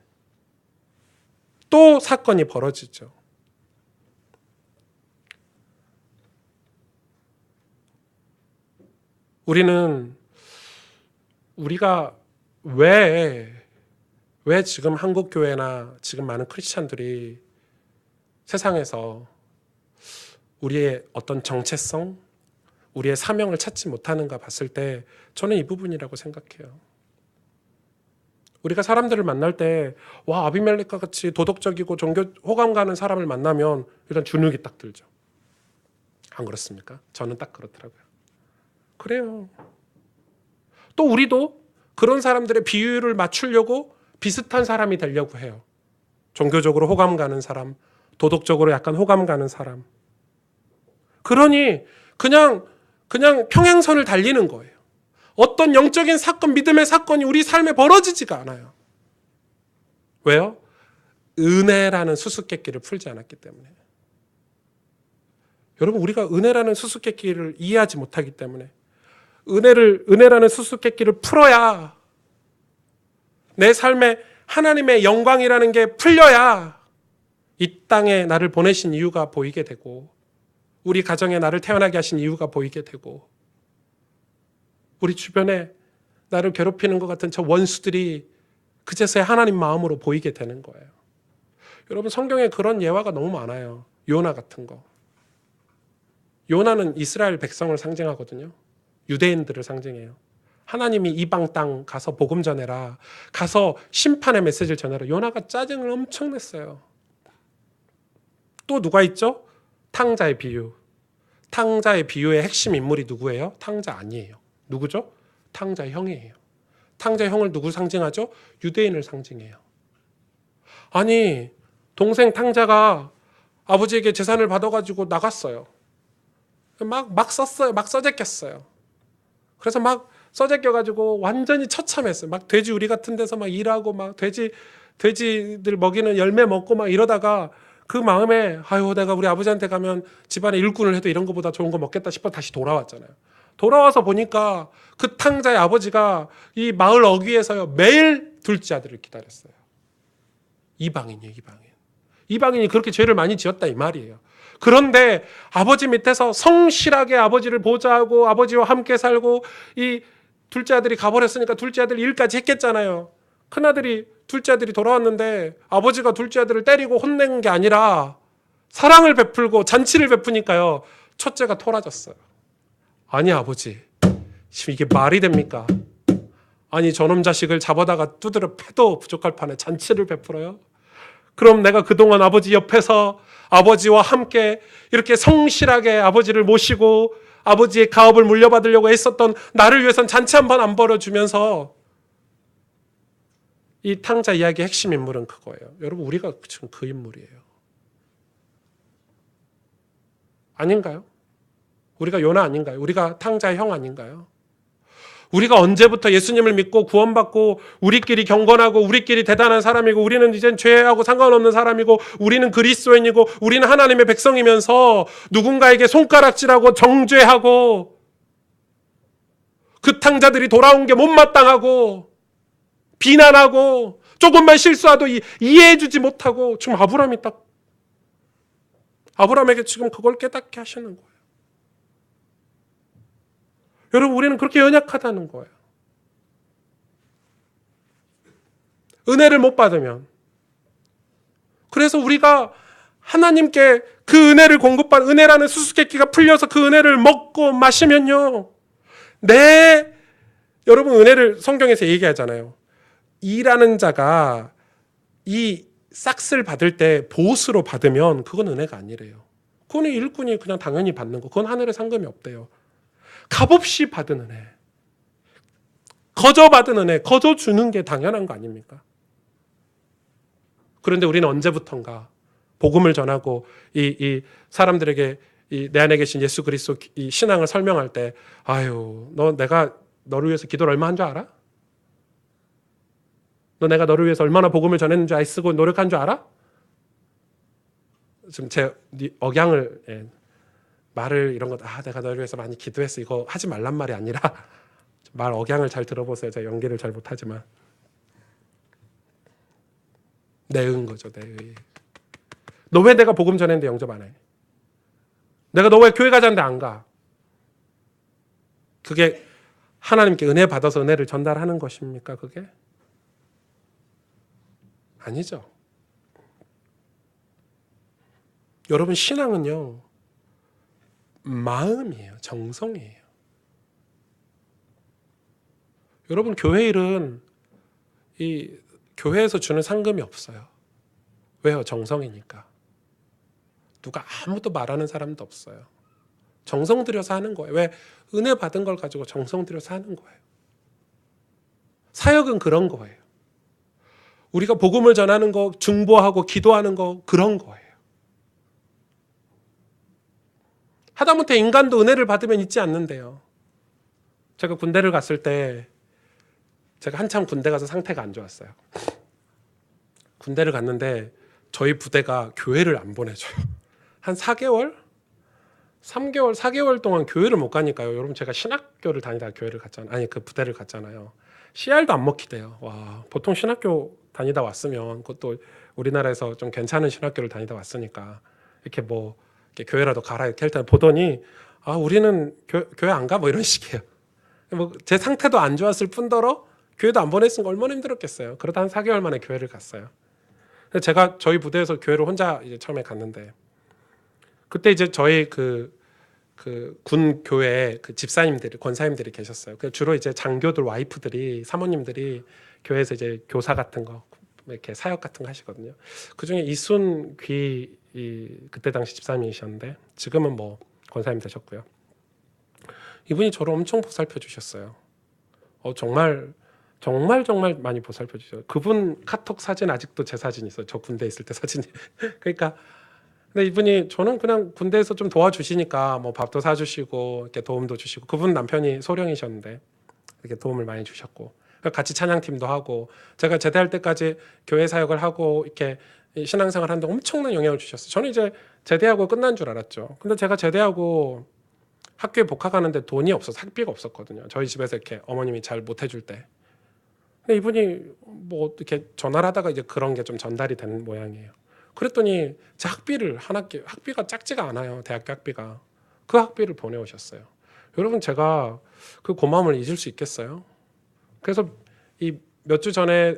또 사건이 벌어지죠. 우리가 왜 지금 한국 교회나 지금 많은 크리스찬들이 세상에서 우리의 어떤 정체성, 우리의 사명을 찾지 못하는가 봤을 때 저는 이 부분이라고 생각해요. 우리가 사람들을 만날 때 와, 아비멜렉과 같이 도덕적이고 종교 호감 가는 사람을 만나면 일단 주눅이 딱 들죠. 안 그렇습니까? 저는 딱 그렇더라고요. 그래요. 또 우리도 그런 사람들의 비율을 맞추려고 비슷한 사람이 되려고 해요. 종교적으로 호감 가는 사람, 도덕적으로 약간 호감 가는 사람. 그러니 그냥 평행선을 달리는 거예요. 어떤 영적인 사건, 믿음의 사건이 우리 삶에 벌어지지가 않아요. 왜요? 은혜라는 수수께끼를 풀지 않았기 때문에. 여러분, 우리가 은혜라는 수수께끼를 이해하지 못하기 때문에 은혜라는 수수께끼를 풀어야 내 삶에 하나님의 영광이라는 게 풀려야 이 땅에 나를 보내신 이유가 보이게 되고 우리 가정에 나를 태어나게 하신 이유가 보이게 되고 우리 주변에 나를 괴롭히는 것 같은 저 원수들이 그제서야 하나님 마음으로 보이게 되는 거예요. 여러분, 성경에 그런 예화가 너무 많아요. 요나 같은 거. 요나는 이스라엘 백성을 상징하거든요. 유대인들을 상징해요. 하나님이 이방 땅 가서 복음 전해라. 가서 심판의 메시지를 전해라. 요나가 짜증을 엄청 냈어요. 또 누가 있죠? 탕자의 비유. 탕자의 비유의 핵심 인물이 누구예요? 탕자 아니에요. 누구죠? 탕자의 형이에요. 탕자의 형을 누구 상징하죠? 유대인을 상징해요. 아니, 동생 탕자가 아버지에게 재산을 받아가지고 나갔어요. 막 썼어요. 막 써제꼈어요. 그래서 막 써제껴가지고 완전히 처참했어요. 막 돼지 우리 같은 데서 막 일하고 막 돼지들 먹이는 열매 먹고 막 이러다가 그 마음에 아유, 내가 우리 아버지한테 가면 집안에 일꾼을 해도 이런 거보다 좋은 거 먹겠다 싶어 다시 돌아왔잖아요. 돌아와서 보니까 그 탕자의 아버지가 이 마을 어귀에서요 매일 둘째 아들을 기다렸어요. 이방인이에요, 이방인. 이방인이 그렇게 죄를 많이 지었다 이 말이에요. 그런데 아버지 밑에서 성실하게 아버지를 보좌하고 아버지와 함께 살고 이 둘째 아들이 가버렸으니까 둘째 아들 일까지 했겠잖아요. 큰아들이 둘째 아들이 돌아왔는데 아버지가 둘째 아들을 때리고 혼낸 게 아니라 사랑을 베풀고 잔치를 베푸니까요. 첫째가 토라졌어요. 아니 아버지, 지금 이게 말이 됩니까? 아니 저놈 자식을 잡아다가 두드려 패도 부족할 판에 잔치를 베풀어요? 그럼 내가 그동안 아버지 옆에서 아버지와 함께 이렇게 성실하게 아버지를 모시고 아버지의 가업을 물려받으려고 했었던 나를 위해선 잔치 한 번 안 벌어주면서 이 탕자 이야기의 핵심 인물은 그거예요. 여러분, 우리가 지금 그 인물이에요. 아닌가요? 우리가 요나 아닌가요? 우리가 탕자의 형 아닌가요? 우리가 언제부터 예수님을 믿고 구원받고 우리끼리 경건하고 우리끼리 대단한 사람이고 우리는 이젠 죄하고 상관없는 사람이고 우리는 그리스도인이고 우리는 하나님의 백성이면서 누군가에게 손가락질하고 정죄하고 그 탕자들이 돌아온 게 못마땅하고 비난하고 조금만 실수하도 이해해주지 못하고 지금 아브라함에게 지금 그걸 깨닫게 하시는 거예요. 여러분, 우리는 그렇게 연약하다는 거예요. 은혜를 못 받으면. 그래서 우리가 하나님께 그 은혜를 공급받은 은혜라는 수수께끼가 풀려서 그 은혜를 먹고 마시면요. 여러분 은혜를 성경에서 얘기하잖아요. 일하는 자가 이 싹스를 받을 때 보스로 받으면 그건 은혜가 아니래요. 그건 일꾼이 그냥 당연히 받는 거. 그건 하늘에 상금이 없대요. 값없이 받은 은혜, 거저 받은 은혜, 거저 주는 게 당연한 거 아닙니까? 그런데 우리는 언제부턴가 복음을 전하고 이 사람들에게 내 안에 계신 예수 그리스도 이 신앙을 설명할 때 아유, 내가 너를 위해서 기도를 얼마 한 줄 알아? 내가 너를 위해서 얼마나 복음을 전했는 줄 애쓰고 노력한 줄 알아? 지금 제 억양을 말을 이런 거 내가 너를 위해서 많이 기도했어 이거 하지 말란 말이 아니라 말 억양을 잘 들어보세요. 제가 연기를 잘 못하지만 내은 거죠. 내의. 너 왜 내가 복음 전했는데 영접 안 해? 내가 너 왜 교회 가자는데 안 가? 그게 하나님께 은혜 받아서 은혜를 전달하는 것입니까? 그게? 아니죠. 여러분, 신앙은요 마음이에요. 정성이에요. 여러분, 교회 일은 이 교회에서 주는 상금이 없어요. 왜요? 정성이니까. 누가 아무도 말하는 사람도 없어요. 정성 들여서 하는 거예요. 왜? 은혜 받은 걸 가지고 정성 들여서 하는 거예요. 사역은 그런 거예요. 우리가 복음을 전하는 거, 중보하고 기도하는 거, 그런 거예요. 하다못해 인간도 은혜를 받으면 잊지 않는데요. 제가 군대를 갔을 때 제가 한참 군대 가서 상태가 안 좋았어요. 군대를 갔는데 저희 부대가 교회를 안 보내줘요. 한 4개월? 3개월, 4개월 동안 교회를 못 가니까요. 여러분 제가 신학교를 다니다 교회를 갔잖아요. 아니 그 부대를 갔잖아요. CR도 안 먹히대요. 와, 보통 신학교 다니다 왔으면 그것도 우리나라에서 좀 괜찮은 신학교를 다니다 왔으니까 이렇게 뭐 이렇게 교회라도 가라 이렇게 할 때 보더니 아 우리는 교회 안 가? 뭐 이런 식이에요. 뭐 제 상태도 안 좋았을 뿐더러 교회도 안 보냈으니까 얼마나 힘들었겠어요. 그러다 한 4개월 만에 교회를 갔어요. 제가 저희 부대에서 교회를 혼자 이제 처음에 갔는데 그때 이제 저희 그 군 교회에 그 집사님들이 권사님들이 계셨어요. 그 주로 이제 장교들 와이프들이 사모님들이 교회에서 이제 교사 같은 거 이렇게 사역 같은 거 하시거든요. 그 중에 이순귀 그때 당시 집사님이셨는데 지금은 뭐 권사님 되셨고요. 이분이 저를 엄청 보살펴 주셨어요. 정말 많이 보살펴 주셔요. 그분 카톡 사진 아직도 제 사진이 있어요. 저 군대 있을 때 사진이. 그러니까 근데 이분이 저는 그냥 군대에서 좀 도와주시니까 뭐 밥도 사주시고 이렇게 도움도 주시고 그분 남편이 소령이셨는데 이렇게 도움을 많이 주셨고 같이 찬양팀도 하고 제가 제대할 때까지 교회 사역을 하고 이렇게 신앙생활 하는데 엄청난 영향을 주셨어요. 저는 이제 제대하고 끝난 줄 알았죠. 근데 제가 제대하고 학교에 복학하는데 돈이 없어서 학비가 없었거든요. 저희 집에서 이렇게 어머님이 잘 못 해줄 때. 근데 이분이 뭐 이렇게 전화를 하다가 이제 그런 게 좀 전달이 되는 모양이에요. 그랬더니 제 학비를 한 학기 학비가 작지가 않아요. 대학교 학비가. 그 학비를 보내오셨어요. 여러분 제가 그 고마움을 잊을 수 있겠어요? 그래서 이 몇 주 전에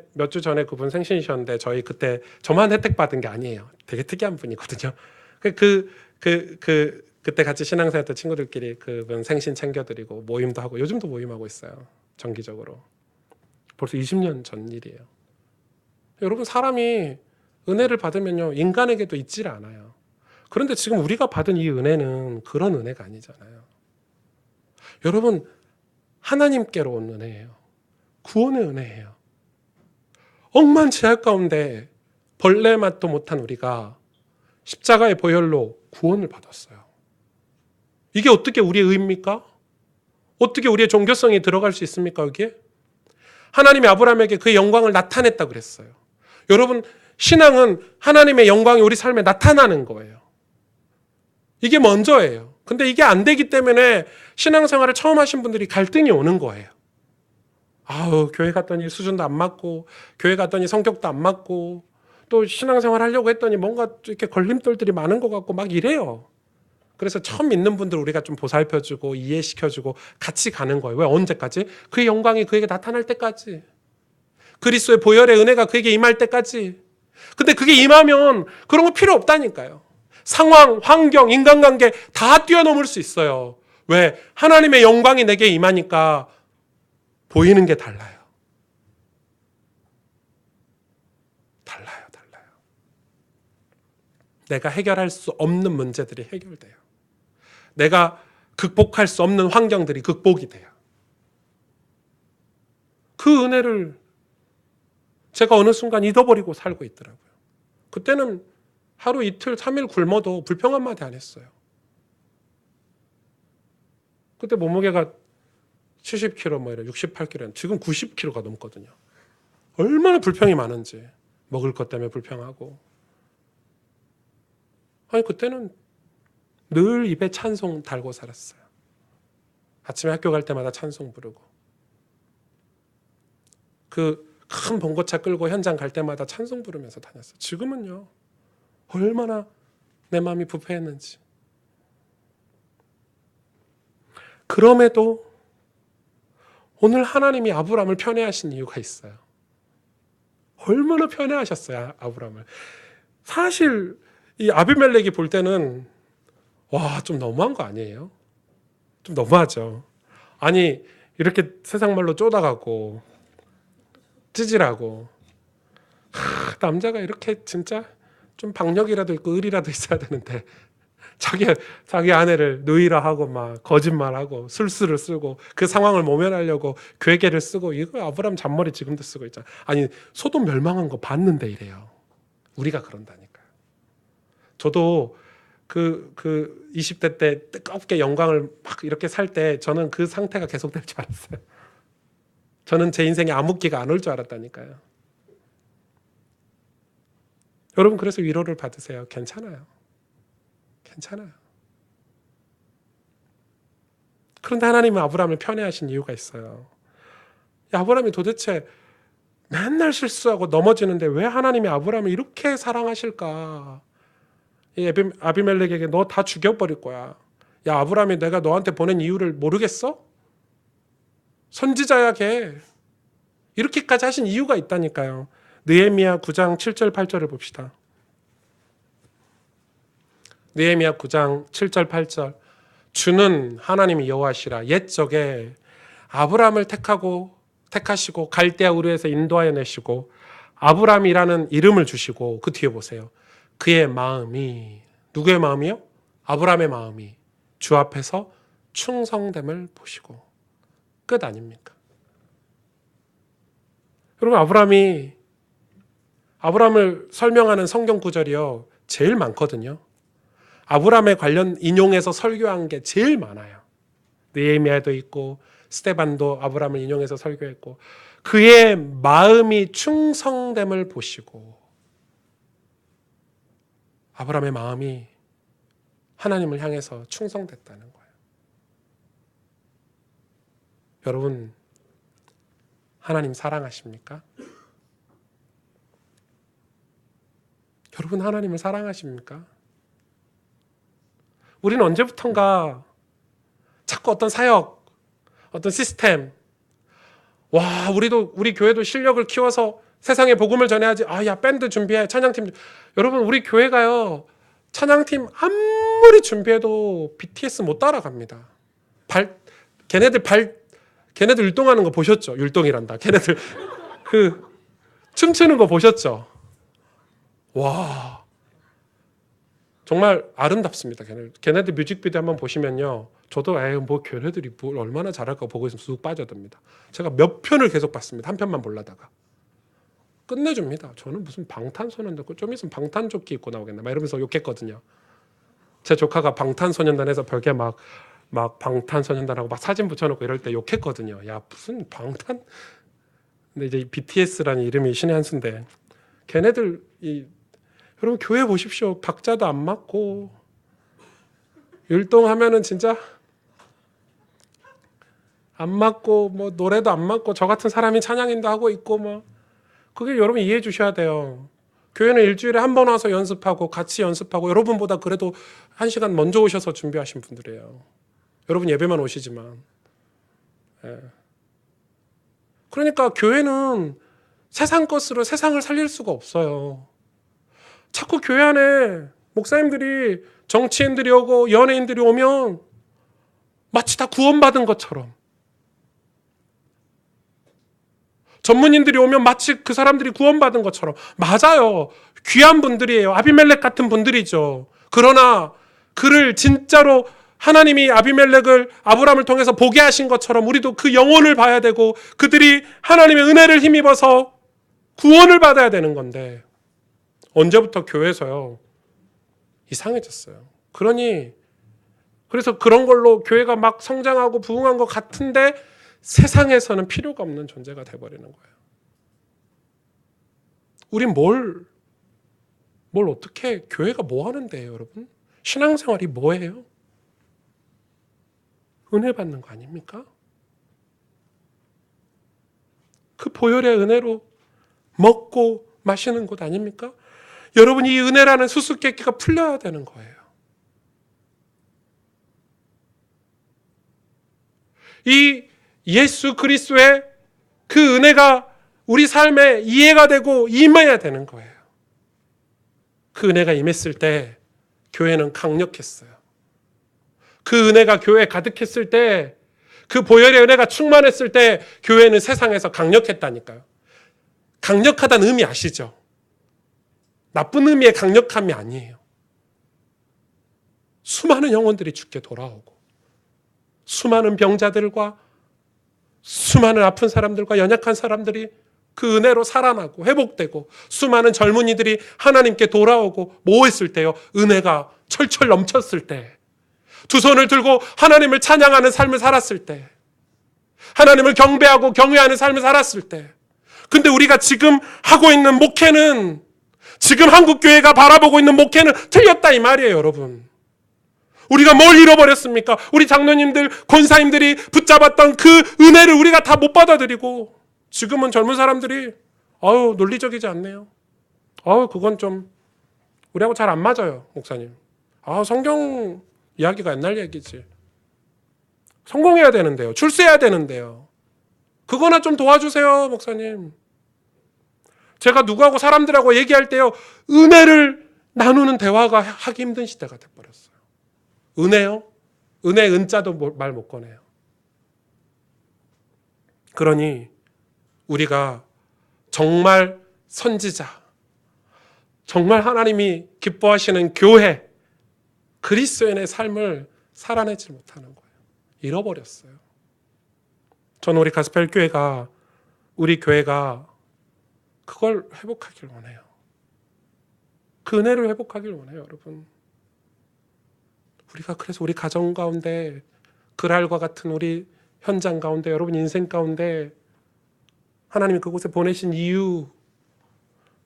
그분 생신이셨는데 저희 그때 저만 혜택 받은 게 아니에요. 되게 특이한 분이거든요. 그때 같이 신앙생활 친구들끼리 그분 생신 챙겨드리고 모임도 하고 요즘도 모임하고 있어요. 정기적으로. 벌써 20년 전 일이에요. 여러분 사람이 은혜를 받으면요 인간에게도 있질 않아요. 그런데 지금 우리가 받은 이 은혜는 그런 은혜가 아니잖아요. 여러분 하나님께로 온 은혜예요. 구원의 은혜예요. 억만지할 가운데 벌레 맛도 못한 우리가 십자가의 보혈로 구원을 받았어요. 이게 어떻게 우리의 의입니까? 어떻게 우리의 종교성이 들어갈 수 있습니까? 여기에? 하나님이 아브라함에게 그의 영광을 나타냈다 그랬어요. 여러분 신앙은 하나님의 영광이 우리 삶에 나타나는 거예요. 이게 먼저예요. 근데 이게 안 되기 때문에 신앙생활을 처음 하신 분들이 갈등이 오는 거예요. 아우 교회 갔더니 수준도 안 맞고 교회 갔더니 성격도 안 맞고 또 신앙생활 하려고 했더니 뭔가 이렇게 걸림돌들이 많은 것 같고 막 이래요. 그래서 처음 믿는 분들 우리가 좀 보살펴주고 이해시켜주고 같이 가는 거예요. 왜? 언제까지? 그의 영광이 그에게 나타날 때까지. 그리스도의 보혈의 은혜가 그에게 임할 때까지. 근데 그게 임하면 그런 거 필요 없다니까요. 상황, 환경, 인간관계 다 뛰어넘을 수 있어요. 왜? 하나님의 영광이 내게 임하니까 보이는 게 달라요. 달라요. 내가 해결할 수 없는 문제들이 해결돼요. 내가 극복할 수 없는 환경들이 극복이 돼요. 그 은혜를 제가 어느 순간 잊어버리고 살고 있더라고요. 그때는 하루 이틀 3일 굶어도 불평 한마디 안 했어요. 그때 몸무게가 70kg 뭐 이래 68kg 지금 90kg가 넘거든요. 얼마나 불평이 많은지 먹을 것 때문에 불평하고 아니 그때는 늘 입에 찬송 달고 살았어요. 아침에 학교 갈 때마다 찬송 부르고 그 큰 봉고차 끌고 현장 갈 때마다 찬송 부르면서 다녔어요. 지금은요 얼마나 내 마음이 부패했는지. 그럼에도 오늘 하나님이 아브라함을 편애하신 이유가 있어요. 얼마나 편애하셨어요 아브라함을. 사실 이 아비멜렉이 볼 때는 와, 좀 너무한 거 아니에요? 좀 너무하죠. 아니 이렇게 세상 말로 쪼다가고 찌질하고. 남자가 이렇게 진짜 좀 박력이라도 있고 의리라도 있어야 되는데 자기 아내를 누이라 하고 막 거짓말하고 술수를 쓰고 그 상황을 모면하려고 괴계를 쓰고. 이거 아브라함 잔머리 지금도 쓰고 있잖아. 아니 소돔 멸망한 거 봤는데 이래요. 우리가 그런다니까요. 저도 그 20대 때 뜨겁게 영광을 막 이렇게 살 때 저는 그 상태가 계속될 줄 알았어요. 저는 제 인생에 암흑기가 안 올 줄 알았다니까요. 여러분 그래서 위로를 받으세요. 괜찮아요. 괜찮아요. 그런데 하나님은 아브라함을 편애하신 이유가 있어요. 아브라함이 도대체 맨날 실수하고 넘어지는데 왜 하나님이 아브라함을 이렇게 사랑하실까? 아비멜렉에게 너 다 죽여버릴 거야. 야 아브라함이 내가 너한테 보낸 이유를 모르겠어? 선지자야 걔. 이렇게까지 하신 이유가 있다니까요. 느헤미야 9장 7절 8절을 봅시다. 느헤미야 9장 7절 8절. 주는 하나님이 여호와시라. 옛적에 아브라함을 택하시고 갈대아 우르에서 인도하여 내시고 아브라함이라는 이름을 주시고 그 뒤에 보세요. 그의 마음이, 누구의 마음이요? 아브라함의 마음이 주 앞에서 충성됨을 보시고. 끝 아닙니까? 여러분 아브라함을 설명하는 성경 구절이요 제일 많거든요. 아브라함에 관련 인용해서 설교한 게 제일 많아요. 느헤미야도 있고 스데반도 아브라함을 인용해서 설교했고. 그의 마음이 충성됨을 보시고. 아브라함의 마음이 하나님을 향해서 충성됐다는 거예요. 여러분 하나님 사랑하십니까? 여러분 하나님을 사랑하십니까? 우리는 언제부턴가 자꾸 어떤 사역, 어떤 시스템, 우리 교회도 실력을 키워서 세상에 복음을 전해야지. 야 밴드 준비해, 찬양팀. 여러분 우리 교회가요 찬양팀 아무리 준비해도 BTS 못 따라갑니다. 걔네들 율동하는 거 보셨죠? 율동이란다. 걔네들 춤추는 거 보셨죠? 와 정말 아름답습니다. 걔네들 뮤직비디오 한번 보시면요. 저도 걔네들이 뭘 얼마나 잘할까 보고 있으면 쑥 빠져듭니다. 제가 몇 편을 계속 봤습니다. 한 편만 보려다가. 끝내줍니다. 저는 무슨 방탄소년단, 좀 있으면 방탄조끼 입고 나오겠네 막 이러면서 욕했거든요. 제 조카가 방탄소년단에서 벽에 막 방탄소년단하고 막 사진 붙여놓고 이럴 때 욕했거든요. 야 무슨 방탄. 근데 이제 BTS라는 이름이 신의 한 수인데 걔네들 여러분 교회 보십시오. 박자도 안 맞고 율동하면은 진짜 안 맞고 뭐 노래도 안 맞고 저 같은 사람이 찬양인도 하고 있고 뭐 그게 여러분 이해해 주셔야 돼요. 교회는 일주일에 한 번 와서 연습하고 같이 연습하고 여러분보다 그래도 1시간 먼저 오셔서 준비하신 분들이에요. 여러분 예배만 오시지만. 그러니까 교회는 세상 것으로 세상을 살릴 수가 없어요. 자꾸 교회 안에 목사님들이 정치인들이 오고 연예인들이 오면 마치 다 구원받은 것처럼, 전문인들이 오면 마치 그 사람들이 구원받은 것처럼. 맞아요. 귀한 분들이에요. 아비멜렉 같은 분들이죠. 그러나 그를 진짜로 하나님이 아비멜렉을 아브라함을 통해서 보게 하신 것처럼 우리도 그 영혼을 봐야 되고 그들이 하나님의 은혜를 힘입어서 구원을 받아야 되는 건데 언제부터 교회에서요 이상해졌어요. 그래서 그런 걸로 교회가 막 성장하고 부흥한 것 같은데 세상에서는 필요가 없는 존재가 돼버리는 거예요. 우린 뭘 어떻게, 교회가 뭐 하는데요 여러분? 신앙생활이 뭐예요? 은혜 받는 거 아닙니까? 그 보혈의 은혜로 먹고 마시는 곳 아닙니까? 여러분 이 은혜라는 수수께끼가 풀려야 되는 거예요. 이 예수 그리스도의 그 은혜가 우리 삶에 이해가 되고 임해야 되는 거예요. 그 은혜가 임했을 때 교회는 강력했어요. 그 은혜가 교회에 가득했을 때, 그 보혈의 은혜가 충만했을 때 교회는 세상에서 강력했다니까요. 강력하다는 의미 아시죠? 나쁜 의미의 강력함이 아니에요. 수많은 영혼들이 주께 돌아오고 수많은 병자들과 수많은 아픈 사람들과 연약한 사람들이 그 은혜로 살아나고 회복되고 수많은 젊은이들이 하나님께 돌아오고 모였을 때요. 은혜가 철철 넘쳤을 때, 두 손을 들고 하나님을 찬양하는 삶을 살았을 때, 하나님을 경배하고 경외하는 삶을 살았을 때, 근데 우리가 지금 하고 있는 목회는, 지금 한국교회가 바라보고 있는 목회는 틀렸다 이 말이에요, 여러분. 우리가 뭘 잃어버렸습니까? 우리 장로님들, 권사님들이 붙잡았던 그 은혜를 우리가 다 못 받아들이고 지금은 젊은 사람들이 논리적이지 않네요. 그건 좀 우리하고 잘 안 맞아요, 목사님. 성경 이야기가 옛날 얘기지. 성공해야 되는데요. 출세해야 되는데요. 그거나 좀 도와주세요, 목사님. 제가 누구하고 사람들하고 얘기할 때요, 은혜를 나누는 대화가 하기 힘든 시대가 돼버렸어요. 은혜요? 은혜 은자도 말 못 꺼내요. 그러니 우리가 정말 선지자, 정말 하나님이 기뻐하시는 교회, 그리스도인의 삶을 살아내지 못하는 거예요. 잃어버렸어요. 저는 우리 가스펠 교회가, 우리 교회가 그걸 회복하길 원해요. 그 은혜를 회복하길 원해요, 여러분. 우리가 그래서 우리 가정 가운데, 그랄과 같은 우리 현장 가운데, 여러분 인생 가운데 하나님이 그곳에 보내신 이유,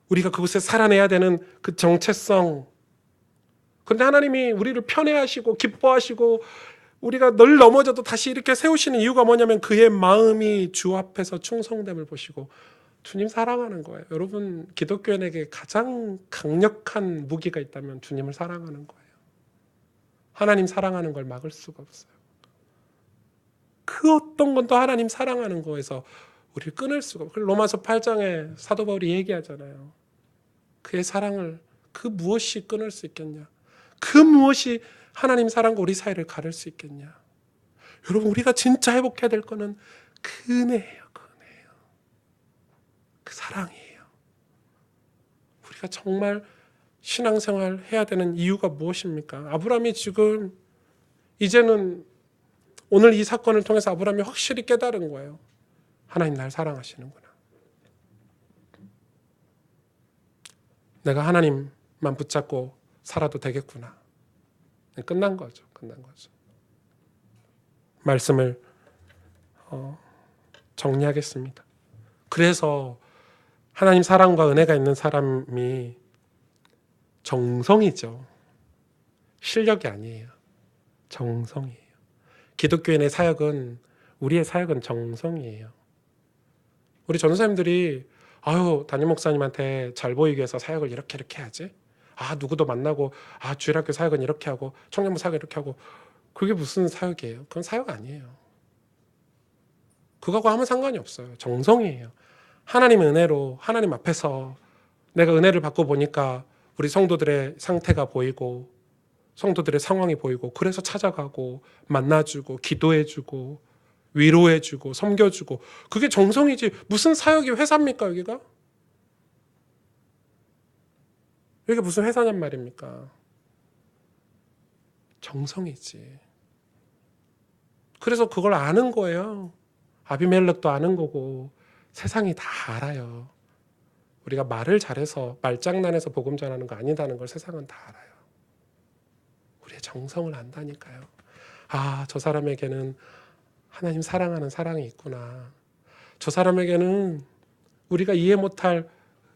우리가 그곳에 살아내야 되는 그 정체성. 그런데 하나님이 우리를 편애하시고 기뻐하시고 우리가 늘 넘어져도 다시 이렇게 세우시는 이유가 뭐냐면 그의 마음이 주 앞에서 충성됨을 보시고 주님 사랑하는 거예요. 여러분, 기독교인에게 가장 강력한 무기가 있다면 주님을 사랑하는 거예요. 하나님 사랑하는 걸 막을 수가 없어요. 그 어떤 것도 하나님 사랑하는 거에서 우리를 끊을 수가 없어요. 로마서 8장에 사도 바울이 얘기하잖아요. 그의 사랑을, 그 무엇이 끊을 수 있겠냐? 그 무엇이 하나님 사랑과 우리 사이를 가를 수 있겠냐? 여러분, 우리가 진짜 회복해야 될 거는 그 은혜예요. 그 은혜예요. 그 사랑이에요. 우리가 정말 신앙생활 해야 되는 이유가 무엇입니까? 아브라함이 지금 이제는 오늘 이 사건을 통해서 아브라함이 확실히 깨달은 거예요. 하나님 날 사랑하시는구나. 내가 하나님만 붙잡고 살아도 되겠구나. 끝난 거죠. 끝난 거죠. 말씀을 정리하겠습니다. 그래서 하나님 사랑과 은혜가 있는 사람이 정성이죠. 실력이 아니에요. 정성이에요. 기독교인의 사역은, 우리의 사역은 정성이에요. 우리 전도사님들이 담임 목사님한테 잘 보이기 위해서 사역을 이렇게 해야지. 누구도 만나고, 주일학교 사역은 이렇게 하고, 청년부 사역은 이렇게 하고. 그게 무슨 사역이에요? 그건 사역 아니에요. 그거하고 아무 상관이 없어요. 정성이에요. 하나님의 은혜로 하나님 앞에서 내가 은혜를 받고 보니까 우리 성도들의 상태가 보이고 성도들의 상황이 보이고 그래서 찾아가고 만나주고 기도해주고 위로해주고 섬겨주고, 그게 정성이지 무슨 사역이 회사입니까? 여기가 무슨 회사냔 말입니까? 정성이지. 그래서 그걸 아는 거예요. 아비멜렉도 아는 거고 세상이 다 알아요. 우리가 말을 잘해서 말장난해서 복음 전하는 거 아니다는 걸 세상은 다 알아요. 우리의 정성을 안다니까요. 저 사람에게는 하나님 사랑하는 사랑이 있구나. 저 사람에게는 우리가 이해 못할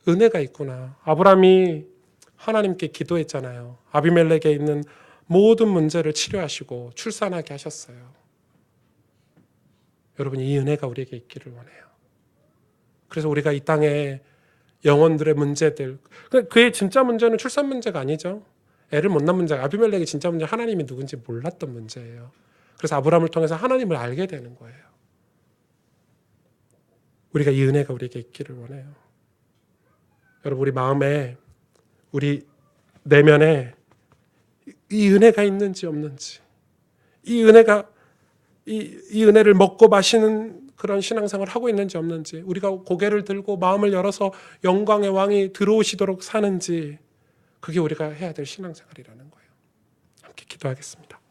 은혜가 있구나. 아브라함이 하나님께 기도했잖아요. 아비멜렉에 있는 모든 문제를 치료하시고 출산하게 하셨어요. 여러분, 이 은혜가 우리에게 있기를 원해요. 그래서 우리가 이 땅에 영혼들의 문제들, 그의 진짜 문제는 출산 문제가 아니죠. 애를 못 낳은 문제가, 아비멜렉의 진짜 문제 하나님이 누군지 몰랐던 문제예요. 그래서 아브라함을 통해서 하나님을 알게 되는 거예요. 우리가 이 은혜가 우리에게 있기를 원해요. 여러분, 우리 마음에, 우리 내면에 이 은혜가 있는지 없는지, 이 은혜를 먹고 마시는 그런 신앙생활을 하고 있는지 없는지, 우리가 고개를 들고 마음을 열어서 영광의 왕이 들어오시도록 사는지, 그게 우리가 해야 될 신앙생활이라는 거예요. 함께 기도하겠습니다.